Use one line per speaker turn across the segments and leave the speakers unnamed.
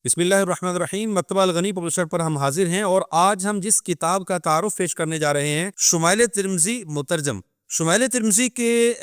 بسم اللہ الرحمن الرحیم۔ مکتبہ الغنی پبلشر پر ہم حاضر ہیں اور آج ہم جس کتاب کا تعارف پیش کرنے جا رہے ہیں شمائل ترمذی مترجم۔ شمائل ترمذی کے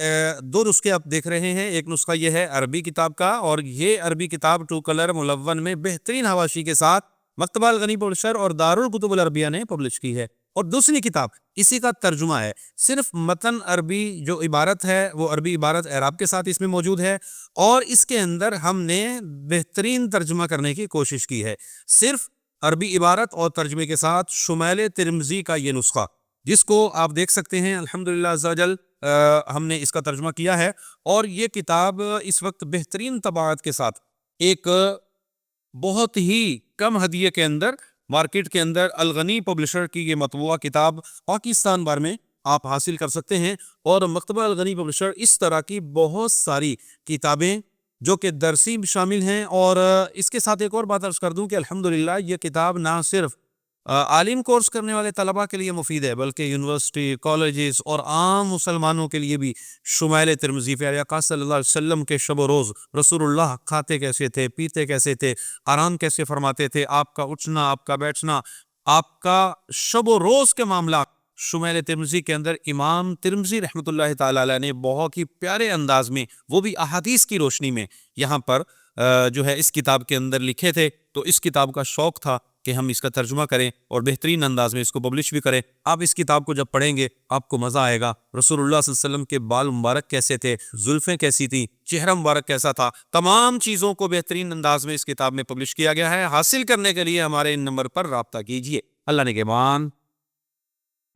دو نسخے آپ دیکھ رہے ہیں۔ ایک نسخہ یہ ہے عربی کتاب کا، اور یہ عربی کتاب 2 کلر ملون میں بہترین حواشی کے ساتھ مکتبہ الغنی پبلشر اور دارالکتب العربیہ نے پبلش کی ہے، اور دوسری کتاب اسی کا ترجمہ ہے۔ صرف متن عربی جو عبارت ہے وہ عربی عبارت اعراب کے ساتھ اس میں موجود ہے، اور اس کے اندر ہم نے بہترین ترجمہ کرنے کی کوشش کی ہے۔ صرف عربی عبارت اور ترجمے کے ساتھ شمائل ترمذی کا یہ نسخہ، جس کو آپ دیکھ سکتے ہیں الحمدللہ عز و جل، ہم نے اس کا ترجمہ کیا ہے، اور یہ کتاب اس وقت بہترین طباعت کے ساتھ ایک بہت ہی کم ہدیے کے اندر مارکیٹ کے اندر الغنی پبلشر کی یہ مطبوعہ کتاب پاکستان بھر میں آپ حاصل کر سکتے ہیں۔ اور مکتبہ الغنی پبلشر اس طرح کی بہت ساری کتابیں جو کہ درسی شامل ہیں، اور اس کے ساتھ ایک اور بات عرض کر دوں کہ الحمدللہ یہ کتاب نہ صرف عالم کورس کرنے والے طلباء کے لیے مفید ہے، بلکہ یونیورسٹی، کالجز اور عام مسلمانوں کے لیے بھی شمائل ترمذی، پیارے آقا صلی اللہ علیہ وسلم کے شب و روز، رسول اللہ کھاتے کیسے تھے، پیتے کیسے تھے، آرام کیسے فرماتے تھے، آپ کا اٹھنا، آپ کا بیٹھنا، آپ کا شب و روز کے معاملات، شمائل ترمذی کے اندر امام ترمذی رحمۃ اللہ تعالی علیہ نے بہت ہی پیارے انداز میں، وہ بھی احادیث کی روشنی میں، یہاں پر جو ہے اس کتاب کے اندر لکھے تھے۔ تو اس کتاب کا شوق تھا کہ ہم اس کا ترجمہ کریں اور بہترین انداز میں اس کو پبلش بھی کریں۔ آپ اس کتاب کو جب پڑھیں گے آپ کو مزہ آئے گا۔ رسول اللہ صلی اللہ علیہ وسلم کے بال مبارک کیسے تھے، زلفیں کیسی تھیں، چہرہ مبارک کیسا تھا، تمام چیزوں کو بہترین انداز میں اس کتاب میں پبلش کیا گیا ہے۔ حاصل کرنے کے لیے ہمارے ان نمبر پر رابطہ کیجیے۔ اللہ نگہبان۔